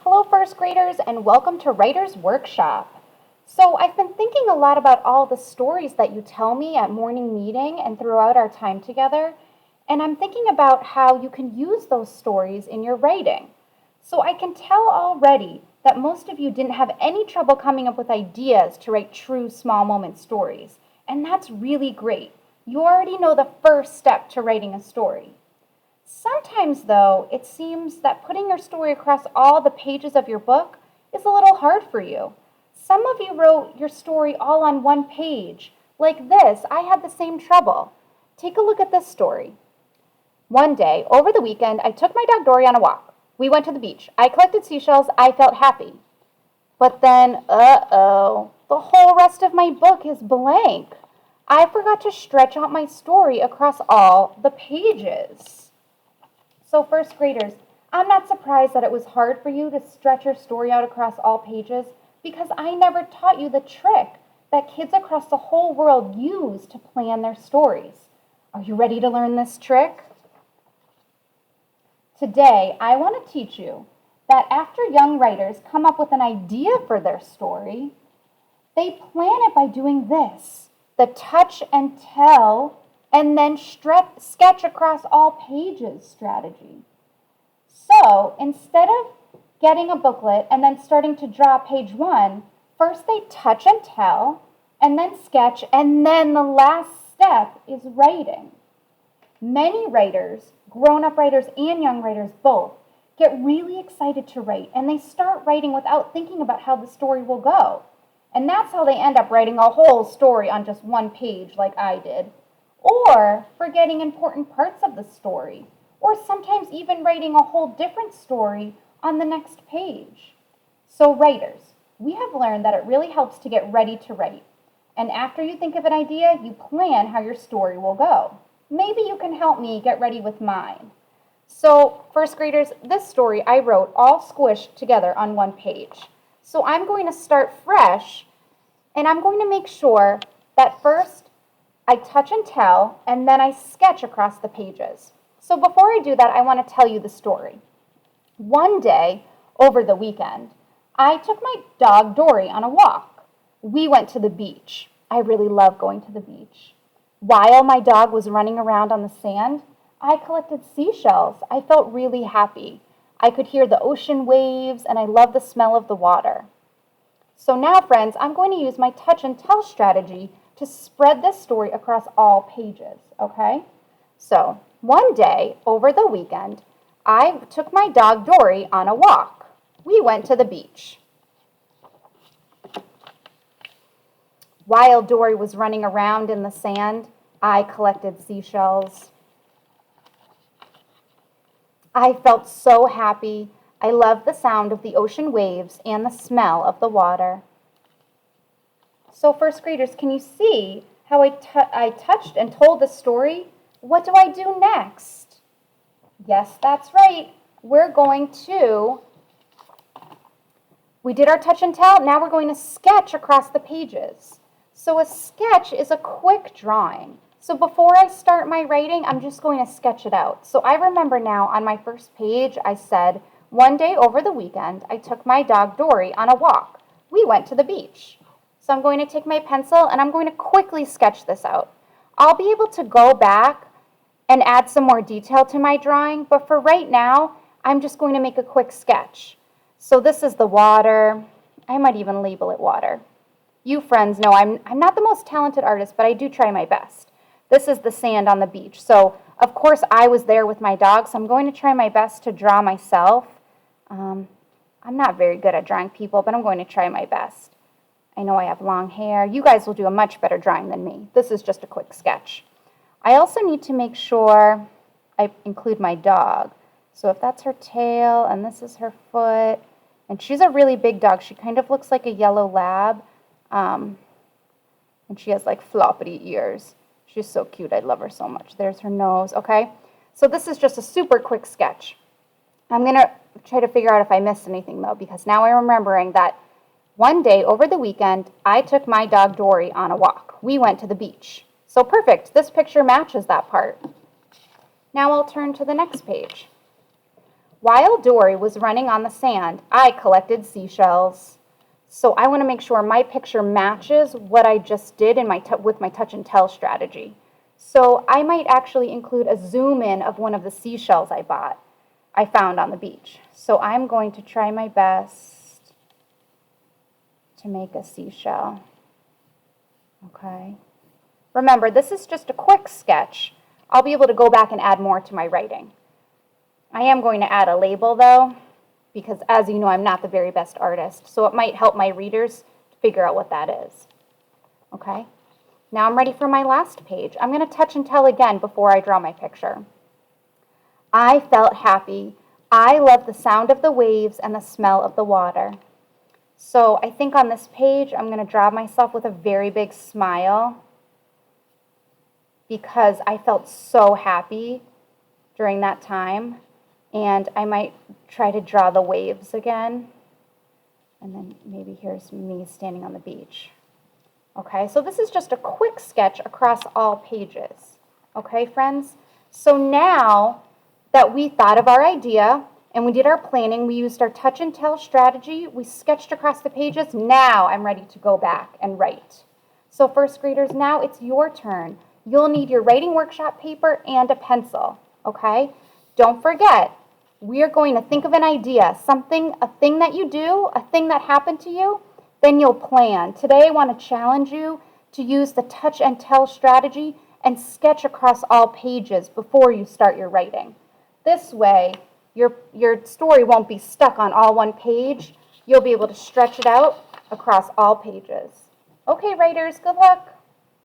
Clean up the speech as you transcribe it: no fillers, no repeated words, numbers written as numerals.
Hello, first graders, and welcome to Writer's Workshop. So, I've been thinking a lot about all the stories that you tell me at morning meeting and throughout our time together, and I'm thinking about how you can use those stories in your writing. So, I can tell already that most of you didn't have any trouble coming up with ideas to write true small moment stories, and that's really great. You already know the first step to writing a story. Sometimes, though, it seems that putting your story across all the pages of your book is a little hard for you. Some of you wrote your story all on one page. Like this, I had the same trouble. Take a look at this story. One day, over the weekend, I took my dog Dory on a walk. We went to the beach. I collected seashells. I felt happy. But then, the whole rest of my book is blank. I forgot to stretch out my story across all the pages. So first graders, I'm not surprised that it was hard for you to stretch your story out across all pages because I never taught you the trick that kids across the whole world use to plan their stories. Are you ready to learn this trick? Today, I want to teach you that after young writers come up with an idea for their story, they plan it by doing this, the touch and tell and then sketch across all pages strategy. So instead of getting a booklet and then starting to draw page one, first they touch and tell, and then sketch, and then the last step is writing. Many writers, grown-up writers and young writers both, get really excited to write, and they start writing without thinking about how the story will go. And that's how they end up writing a whole story on just one page like I did. Or forgetting important parts of the story, or sometimes even writing a whole different story on the next page. So writers, we have learned that it really helps to get ready to write. And after you think of an idea, you plan how your story will go. Maybe you can help me get ready with mine. So first graders, this story I wrote all squished together on one page. So I'm going to start fresh, and I'm going to make sure that first I touch and tell, and then I sketch across the pages. So before I do that, I want to tell you the story. One day, over the weekend, I took my dog Dory on a walk. We went to the beach. I really love going to the beach. While my dog was running around on the sand, I collected seashells. I felt really happy. I could hear the ocean waves, and I loved the smell of the water. So now, friends, I'm going to use my touch and tell strategy to spread this story across all pages, okay? So, one day, over the weekend, I took my dog Dory on a walk. We went to the beach. While Dory was running around in the sand, I collected seashells. I felt so happy. I loved the sound of the ocean waves and the smell of the water. So first graders, can you see how I touched and told the story? What do I do next? Yes, that's right. We did our touch and tell. Now we're going to sketch across the pages. So a sketch is a quick drawing. So before I start my writing, I'm just going to sketch it out. So I remember now on my first page, I said, one day over the weekend, I took my dog Dory on a walk. We went to the beach. So I'm going to take my pencil and I'm going to quickly sketch this out. I'll be able to go back and add some more detail to my drawing, but for right now, I'm just going to make a quick sketch. So this is the water. I might even label it water. You friends know I'm not the most talented artist, but I do try my best. This is the sand on the beach. So of course I was there with my dog, so I'm going to try my best to draw myself. I'm not very good at drawing people, but I'm going to try my best. I know I have long hair. You guys will do a much better drawing than me. This is just a quick sketch. I also need to make sure I include my dog. So if that's her tail and this is her foot, and she's a really big dog. She kind of looks like a yellow lab, and she has like floppy ears. She's so cute. I love her so much. There's her nose, okay? So this is just a super quick sketch. I'm going to try to figure out if I missed anything, though, because now I'm remembering that one day over the weekend, I took my dog Dory on a walk. We went to the beach. So perfect. This picture matches that part. Now I'll turn to the next page. While Dory was running on the sand, I collected seashells. So I want to make sure my picture matches what I just did in with my touch and tell strategy. So I might actually include a zoom in of one of the seashells I found on the beach. So I'm going to try my best to make a seashell. Okay. Remember, this is just a quick sketch. I'll be able to go back and add more to my writing. I am going to add a label though, because as you know, I'm not the very best artist, so it might help my readers figure out what that is. Okay, now I'm ready for my last page. I'm going to touch and tell again before I draw my picture. I felt happy. I love the sound of the waves and the smell of the water. So I think on this page, I'm going to draw myself with a very big smile because I felt so happy during that time. And I might try to draw the waves again. And then maybe here's me standing on the beach. Okay, so this is just a quick sketch across all pages. Okay, friends? So now that we thought of our idea and we did our planning, we used our touch and tell strategy, we sketched across the pages, now I'm ready to go back and write. So first graders, now it's your turn. You'll need your writing workshop paper and a pencil, okay? Don't forget, we are going to think of an idea, a thing that you do, a thing that happened to you, then you'll plan. Today I want to challenge you to use the touch and tell strategy and sketch across all pages before you start your writing. This way, your story won't be stuck on all one page. You'll be able to stretch it out across all pages. Okay, writers, good luck.